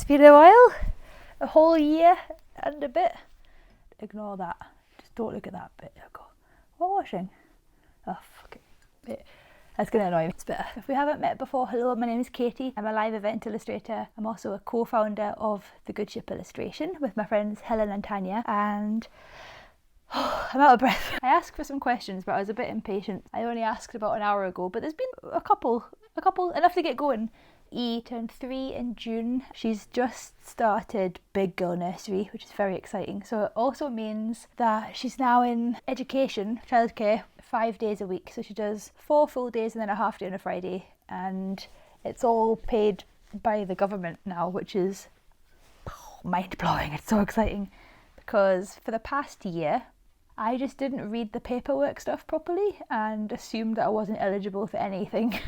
been a while. A whole year and a bit. Ignore that. Just don't look at that bit. Go. What washing? Oh, fuck it. That's going to annoy me. It's better. If we haven't met before, hello, my name is Katie. I'm a live event illustrator. I'm also a co-founder of The Good Ship Illustration with my friends Helen and Tanya. And I'm out of breath. I asked for some questions, but I was a bit impatient. I only asked about an hour ago, but there's been a couple, enough to get going. E turned 3 in June. She's just started Big Girl Nursery, which is very exciting. So it also means that she's now in education, childcare, 5 days a week. So she does 4 full days and then a half day on a Friday. And it's all paid by the government now, which is mind-blowing. It's so exciting. Because for the past year, I just didn't read the paperwork stuff properly and assumed that I wasn't eligible for anything.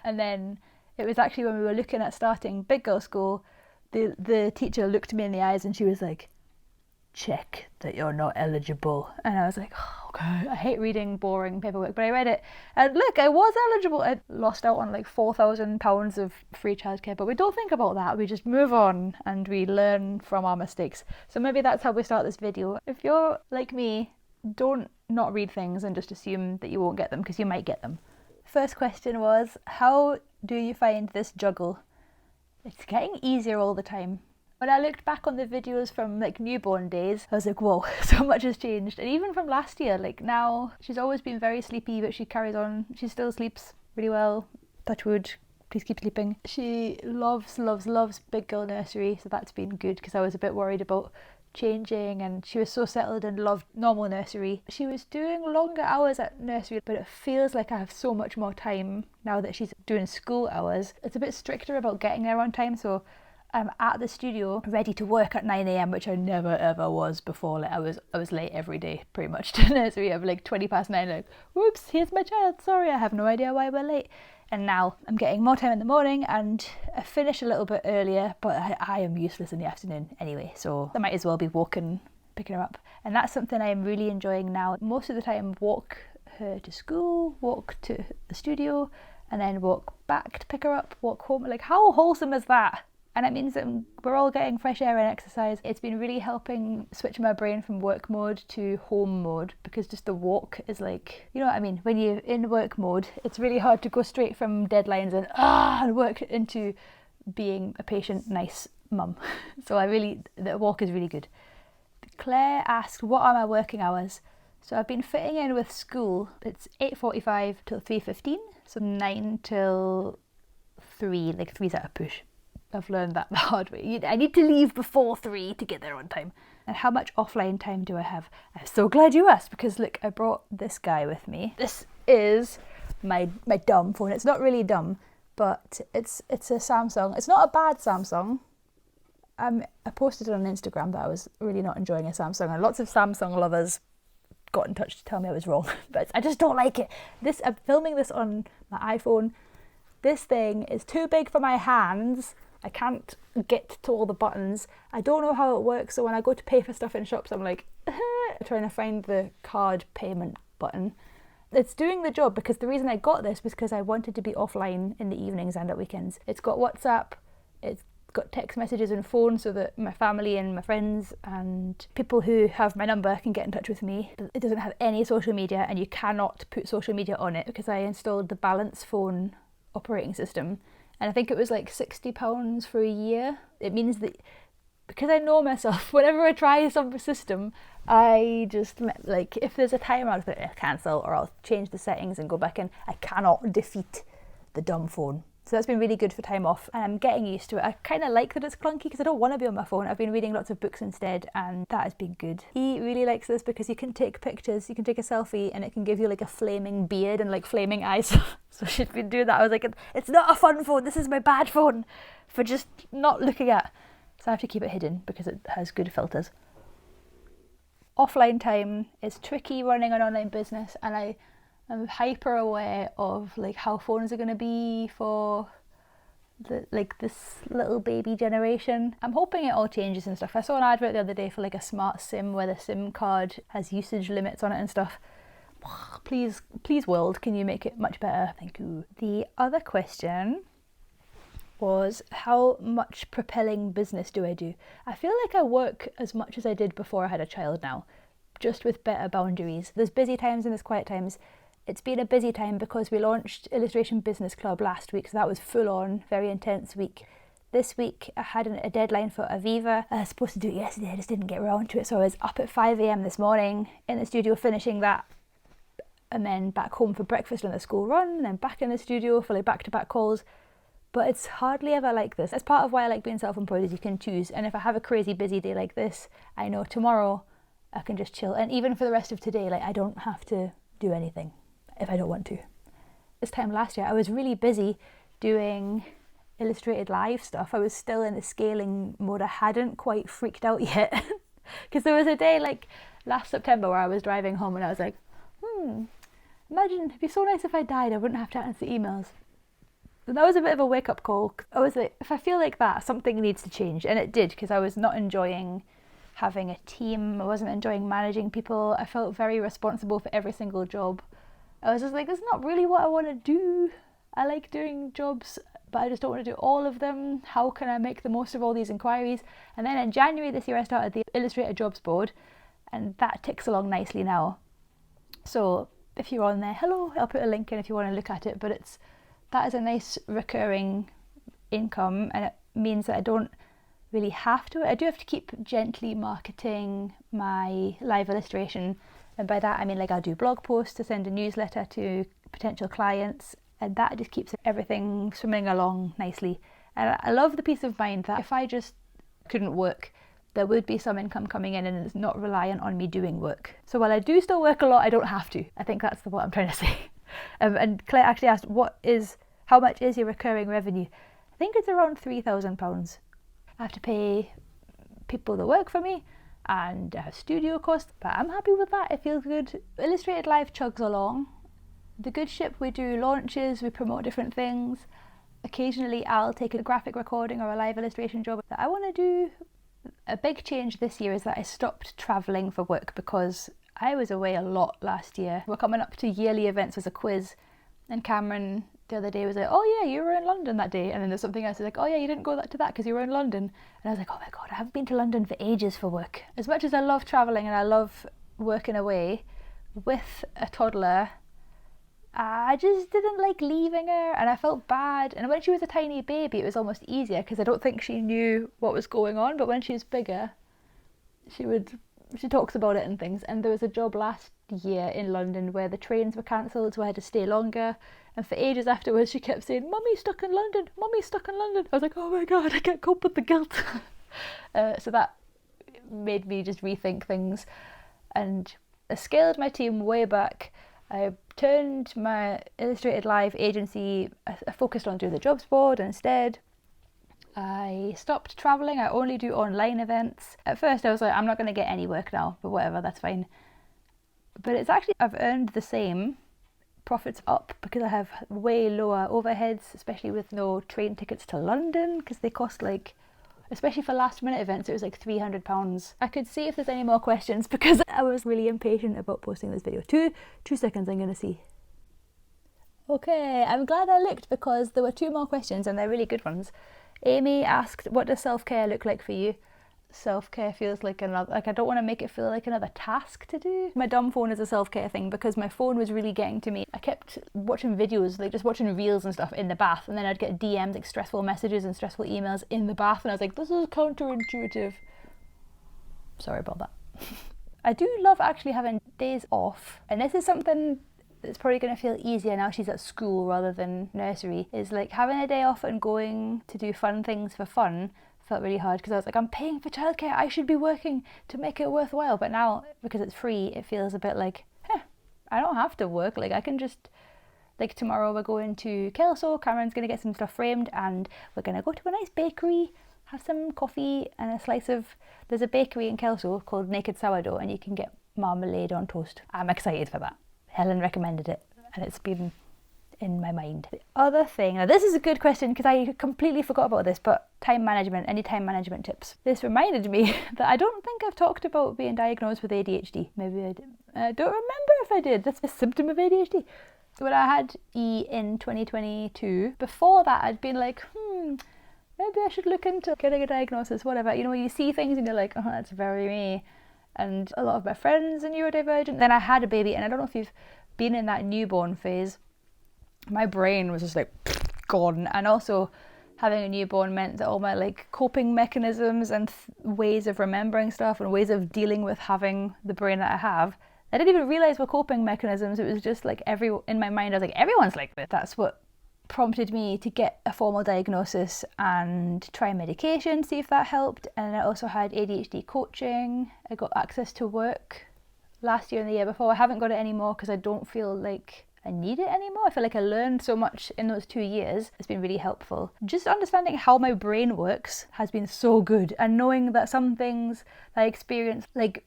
And then it was actually when we were looking at starting Big Girl School, the teacher looked me in the eyes and she was like, check that you're not eligible. And I was like, oh god, I hate reading boring paperwork, but I read it and look, I was eligible. I lost out on like £4,000 of free childcare, but we don't think about that. We just move on and we learn from our mistakes. So maybe that's how we start this video. If you're like me, don't not read things and just assume that you won't get them, because you might get them. First question was, how do you find this juggle? It's getting easier all the time. When I looked back on the videos from like newborn days, I was like, whoa, so much has changed. And even from last year, like now, she's always been very sleepy, but she carries on. She still sleeps really well. Touch wood, please keep sleeping. She loves Big Girl Nursery, so that's been good because I was a bit worried about changing, and she was so settled and loved normal nursery. She was doing longer hours at nursery, but it feels like I have so much more time now that she's doing school hours. It's a bit stricter about getting there on time, so I'm at the studio ready to work at 9 a.m, which I never ever was before. Like I was late every day pretty much to nursery at like 20 past 9, like whoops, here's my child, sorry, I have no idea why we're late. And now I'm getting more time in the morning and I finish a little bit earlier, but I am useless in the afternoon anyway, so I might as well be walking, picking her up. And that's something I am really enjoying now. Most of the time walk her to school, walk to the studio, and then walk back to pick her up, walk home. Like how wholesome is that? And it means that we're all getting fresh air and exercise. It's been really helping switch my brain from work mode to home mode, because just the walk is like, you know what I mean? When you're in work mode, it's really hard to go straight from deadlines and work into being a patient, nice mum. So the walk is really good. Claire asked, what are my working hours? So I've been fitting in with school. It's 8:45 till 3:15, so 9 till 3, like 3's at a push. I've learned that the hard way. I need to leave before 3 to get there on time. And how much offline time do I have? I'm so glad you asked, because look, I brought this guy with me. This is my dumb phone. It's not really dumb, but it's a Samsung. It's not a bad Samsung. I posted it on Instagram that I was really not enjoying a Samsung, and lots of Samsung lovers got in touch to tell me I was wrong, but I just don't like it. I'm filming this on my iPhone. This thing is too big for my hands. I can't get to all the buttons. I don't know how it works, so when I go to pay for stuff in shops, I'm like, trying to find the card payment button. It's doing the job, because the reason I got this was because I wanted to be offline in the evenings and at weekends. It's got WhatsApp, it's got text messages and phone, so that my family and my friends and people who have my number can get in touch with me. It doesn't have any social media, and you cannot put social media on it, because I installed the Balance phone operating system. And I think it was like £60 for a year. It means that, because I know myself, whenever I try some system, I just, like, if there's a timer, I'll cancel, or I'll change the settings and go back in. I cannot defeat the dumb phone. So that's been really good for time off, and I'm getting used to it. I kind of like that it's clunky, because I don't want to be on my phone. I've been reading lots of books instead, and that has been good. He really likes this because you can take pictures, you can take a selfie, and it can give you like a flaming beard and like flaming eyes. So she's been doing that. I was like, it's not a fun phone, this is my bad phone for just not looking at. So I have to keep it hidden because it has good filters. Offline time is tricky running an online business, and I'm hyper aware of like how phones are going to be for this little baby generation. I'm hoping it all changes and stuff. I saw an advert the other day for like a smart SIM where the SIM card has usage limits on it and stuff. Please world, can you make it much better? Thank you. The other question was how much propelling business do I do? I feel like I work as much as I did before I had a child now, just with better boundaries. There's busy times and there's quiet times. It's been a busy time because we launched Illustration Business Club last week, so that was full on, very intense week. This week I had a deadline for Aviva. I was supposed to do it yesterday, I just didn't get around to it, so I was up at 5 a.m. this morning in the studio finishing that, and then back home for breakfast and the school run, and then back in the studio for like back-to-back calls. But it's hardly ever like this. That's part of why I like being self-employed, is you can choose. And if I have a crazy busy day like this, I know tomorrow I can just chill. And even for the rest of today, like I don't have to do anything if I don't want to. This time last year, I was really busy doing Illustrated Live stuff. I was still in the scaling mode. I hadn't quite freaked out yet. Because there was a day like last September where I was driving home and I was like, imagine, it'd be so nice if I died, I wouldn't have to answer emails. And that was a bit of a wake-up call. I was like, if I feel like that, something needs to change. And it did, because I was not enjoying having a team. I wasn't enjoying managing people. I felt very responsible for every single job. I was just like, that's not really what I want to do. I like doing jobs, but I just don't want to do all of them. How can I make the most of all these inquiries? And then in January this year, I started the Illustrator Jobs Board, and that ticks along nicely now. So if you're on there, hello, I'll put a link in if you want to look at it, but that is a nice recurring income, and it means that I don't really have to. I do have to keep gently marketing my live illustration, and by that I mean like I'll do blog posts to send a newsletter to potential clients, and that just keeps everything swimming along nicely. And I love the peace of mind that if I just couldn't work, there would be some income coming in and it's not reliant on me doing work. So while I do still work a lot, I don't have to. I think that's what I'm trying to say. And Claire actually asked, how much is your recurring revenue? I think it's around £3,000. I have to pay people that work for me and studio costs, but I'm happy with that. It feels good. Illustrated Live chugs along. The good ship, we do launches, we promote different things. Occasionally I'll take a graphic recording or a live illustration job that I want to do. A big change this year is that I stopped travelling for work because I was away a lot last year. We're coming up to yearly events as a quiz, and Cameron the other day was like, oh yeah, you were in London that day, and then there's something else like, oh yeah, you didn't go to that because you were in London. And I was like, oh my god, I haven't been to London for ages for work. As much as I love travelling and I love working away, with a toddler I just didn't like leaving her, and I felt bad. And when she was a tiny baby, it was almost easier because I don't think she knew what was going on. But when she was bigger, she talks about it and things. And there was a job last year in London where the trains were cancelled, so I had to stay longer. And for ages afterwards, she kept saying, "Mummy's stuck in London. Mummy's stuck in London." I was like, "Oh my god, I can't cope with the guilt." So that made me just rethink things, and I scaled my team way back. I turned my Illustrated Live agency, I focused on doing the jobs board instead. I stopped travelling, I only do online events. At first I was like, I'm not going to get any work now, but whatever, that's fine. But it's actually, I've earned the same, profits up, because I have way lower overheads, especially with no train tickets to London, because they cost like, especially for last minute events, it was like £300. I could see if there's any more questions because I was really impatient about posting this video. Two seconds, I'm going to see. Okay, I'm glad I looked because there were 2 more questions and they're really good ones. Amy asked, what does self-care look like for you? Self-care feels like I don't want to make it feel like another task to do. My dumb phone is a self-care thing because my phone was really getting to me. I kept watching videos, like just watching reels and stuff in the bath, and then I'd get DMs, like stressful messages and stressful emails in the bath, and I was like, this is counterintuitive. Sorry about that. I do love actually having days off, and this is something that's probably going to feel easier now she's at school rather than nursery, is like having a day off and going to do fun things for fun felt really hard because I was like, I'm paying for childcare, I should be working to make it worthwhile. But now, because it's free, it feels a bit like, I don't have to work. Like I can just, like tomorrow we're going to Kelso, Cameron's going to get some stuff framed, and we're going to go to a nice bakery, have some coffee and a slice of, there's a bakery in Kelso called Naked Sourdough, and you can get marmalade on toast. I'm excited for that. Helen recommended it and it's been in my mind. The other thing, now this is a good question because I completely forgot about this, but time management, any time management tips? This reminded me that I don't think I've talked about being diagnosed with ADHD. Maybe I did. I don't remember if I did. That's a symptom of ADHD. When I had E in 2022, before that I'd been like, maybe I should look into getting a diagnosis, whatever. You know, you see things and you're like, oh, that's very me. And a lot of my friends are neurodivergent. Then I had a baby, and I don't know if you've been in that newborn phase. My brain was just like gone. And also having a newborn meant that all my like coping mechanisms and ways of remembering stuff and ways of dealing with having the brain that I have, I didn't even realize were coping mechanisms. It was just like in my mind I was like, everyone's like this. That's what prompted me to get a formal diagnosis and try medication, see if that helped. And I also had ADHD coaching. I got access to work last year and the year before. I haven't got it anymore because I don't feel like I need it anymore. I feel like I learned so much in those 2 years. It's been really helpful. Just understanding how my brain works has been so good, and knowing that some things that I experienced, like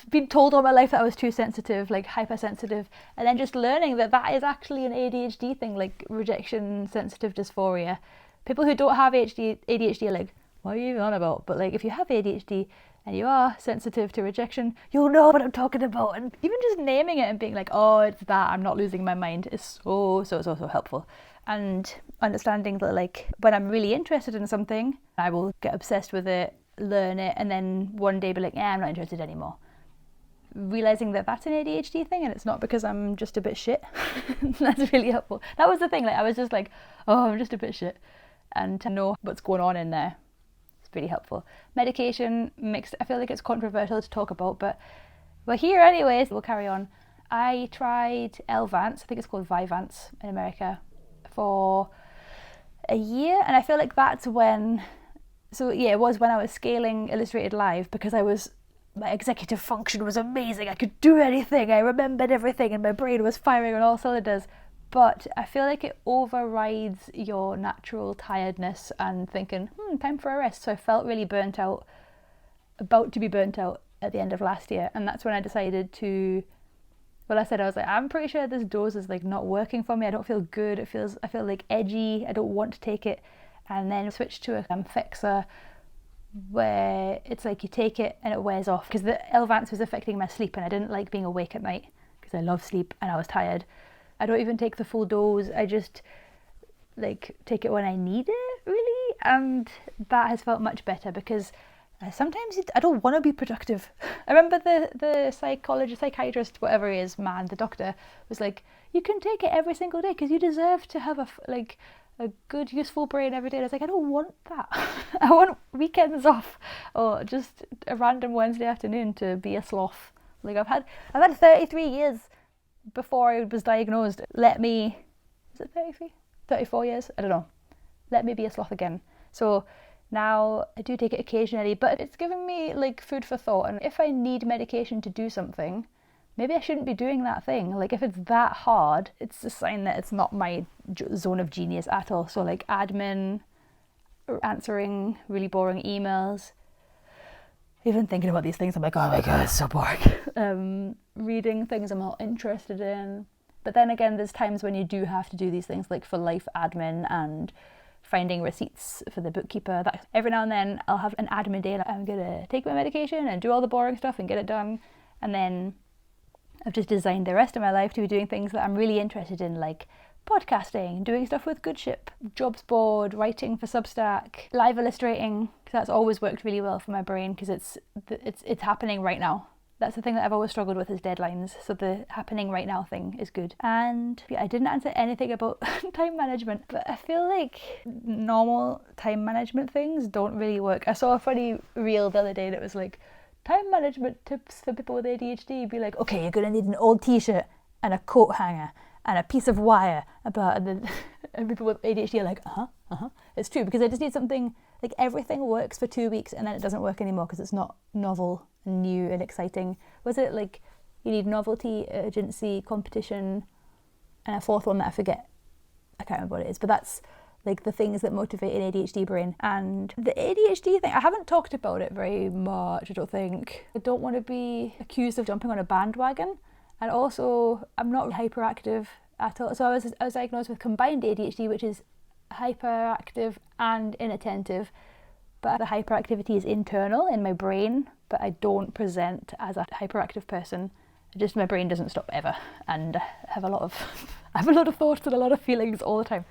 been told all my life that I was too sensitive, like hypersensitive, and then just learning that that is actually an ADHD thing, like rejection sensitive dysphoria. People who don't have ADHD are like, what are you on about? But like if you have ADHD and you are sensitive to rejection, you'll know what I'm talking about. And even just naming it and being like, oh, it's that, I'm not losing my mind, is so helpful. And understanding that like when I'm really interested in something, I will get obsessed with it, learn it, and then one day be like, I'm not interested anymore. Realizing that that's an ADHD thing and it's not because I'm just a bit shit. That's really helpful. That was the thing, like I was just like, oh, I'm just a bit shit. And to know what's going on in there, it's really helpful. Medication mixed, I feel like it's controversial to talk about, but we're here anyways, we'll carry on. I tried Elvance, I think it's called Vyvanse in America, for a year, and I feel like that's when, so yeah, it was when I was scaling Illustrated Live, because my executive function was amazing. I could do anything. I remembered everything and my brain was firing on all cylinders. But I feel like it overrides your natural tiredness and thinking, time for a rest. So I felt really burnt out, about to be burnt out at the end of last year. And that's when I decided to, I was like, I'm pretty sure this dose is like not working for me. I don't feel good. I feel like edgy. I don't want to take it. And then switched to a fixer where it's like you take it and it wears off, because the Elvance was affecting my sleep and I didn't like being awake at night because I love sleep and I was tired. I don't even take the full dose. I just like take it when I need it, really. And that has felt much better, because sometimes I don't want to be productive. I remember the psychiatrist, whatever he is, the doctor was like, you can take it every single day because you deserve to have a good, useful brain every day. And I was like, I don't want that. I want weekends off, or just a random Wednesday afternoon to be a sloth. Like I've had 33 years before I was diagnosed. Is it 33? 34 years? I don't know. Let me be a sloth again. So now I do take it occasionally, but it's given me like food for thought. And if I need medication to do something, maybe I shouldn't be doing that thing. Like if it's that hard, it's a sign that it's not my zone of genius at all. So like admin, answering really boring emails, even thinking about these things, I'm like, oh my god, it's so boring. Reading things I'm not interested in. But then again, there's times when you do have to do these things, like for life admin and finding receipts for the bookkeeper. That every now and then I'll have an admin day, like I'm gonna take my medication and do all the boring stuff and get it done. And then I've just designed the rest of my life to be doing things that I'm really interested in, like podcasting, doing stuff with Goodship, Jobs Board, writing for Substack, live illustrating, because that's always worked really well for my brain, because it's happening right now. That's the thing that I've always struggled with, is deadlines. So the happening right now thing is good. And yeah, I didn't answer anything about time management, but I feel like normal time management things don't really work. I saw a funny reel the other day that was like, time management tips for people with ADHD. Be like, okay, you're gonna need an old t-shirt and a coat hanger and a piece of wire. And people with ADHD are like, It's true, because I just need something, like everything works for 2 weeks and then it doesn't work anymore because it's not novel and new and exciting. Was it like you need novelty, urgency, competition, and a fourth one that I forget. I can't remember what it is, but that's like the things that motivate an ADHD brain. And the ADHD thing, I haven't talked about it very much, I don't think. I don't want to be accused of jumping on a bandwagon. And also, I'm not hyperactive at all. So I was diagnosed with combined ADHD, which is hyperactive and inattentive. But the hyperactivity is internal in my brain, but I don't present as a hyperactive person. Just my brain doesn't stop ever. And I have a lot of thoughts and a lot of feelings all the time.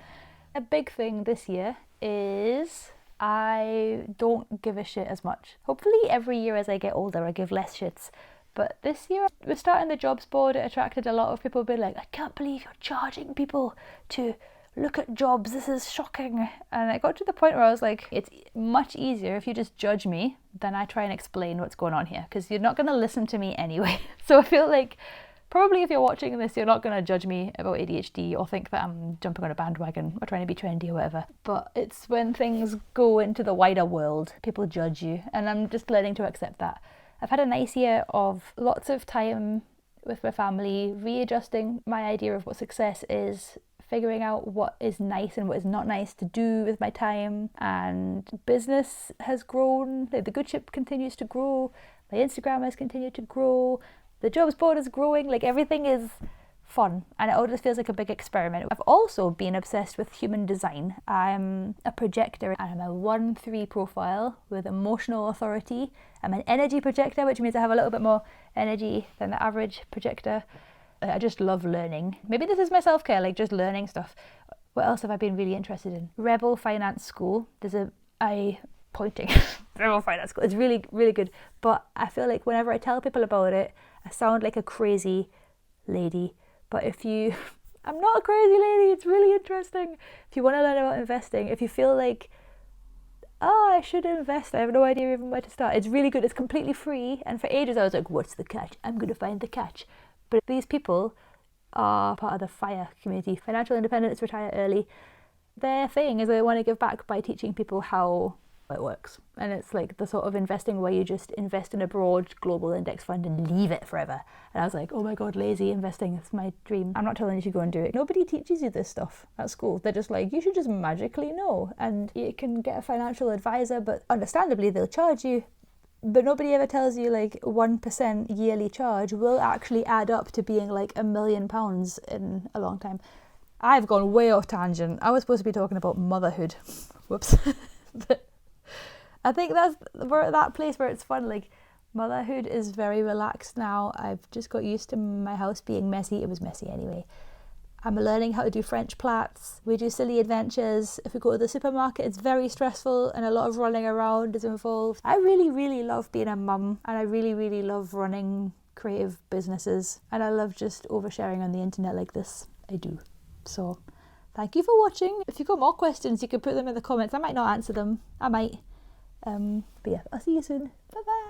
A big thing this year is I don't give a shit as much. Hopefully every year as I get older I give less shits. But this year, we're starting the jobs board. It attracted a lot of people being like, I can't believe you're charging people to look at jobs. This is shocking. And I got to the point where I was like, it's much easier if you just judge me than I try and explain what's going on here, because you're not going to listen to me anyway. So I feel like probably if you're watching this, you're not going to judge me about ADHD or think that I'm jumping on a bandwagon or trying to be trendy or whatever. But it's when things go into the wider world, people judge you. And I'm just learning to accept that. I've had a nice year of lots of time with my family, readjusting my idea of what success is, figuring out what is nice and what is not nice to do with my time. And business has grown, the good ship continues to grow, my Instagram has continued to grow, the jobs board is growing, like everything is fun and it all just feels like a big experiment. I've also been obsessed with human design. I'm a projector and I'm a 1-3 profile with emotional authority. I'm an energy projector, which means I have a little bit more energy than the average projector. I just love learning. Maybe this is my self-care, like just learning stuff. What else have I been really interested in? Rebel Finance School. There's pointing. Rebel Finance School. It's really, really good. But I feel like whenever I tell people about it, I sound like a crazy lady. But I'm not a crazy lady, it's really interesting. If you want to learn about investing, if you feel like, I should invest, I have no idea even where to start, it's really good, it's completely free. And for ages I was like, what's the catch? I'm going to find the catch. But these people are part of the FIRE community, Financial Independence, Retire Early. Their thing is they want to give back by teaching people how it works. And it's like the sort of investing where you just invest in a broad global index fund and leave it forever. And I was like, oh my god, lazy investing, it's my dream. I'm not telling you to go and do it. Nobody teaches you this stuff at school. They're just like, you should just magically know. And you can get a financial advisor, but understandably they'll charge you. But nobody ever tells you like 1% yearly charge will actually add up to being like £1 million in a long time. I've gone way off tangent. I was supposed to be talking about motherhood. Whoops. But I think we're at that place where it's fun. Like, motherhood is very relaxed now. I've just got used to my house being messy. It was messy anyway. I'm learning how to do French plats. We do silly adventures. If we go to the supermarket, it's very stressful and a lot of running around is involved. I really, really love being a mum, and I really, really love running creative businesses, and I love just oversharing on the internet like this. I do. So thank you for watching. If you've got more questions, you can put them in the comments. I might not answer them. I might. But yeah, I'll see you soon. Bye bye.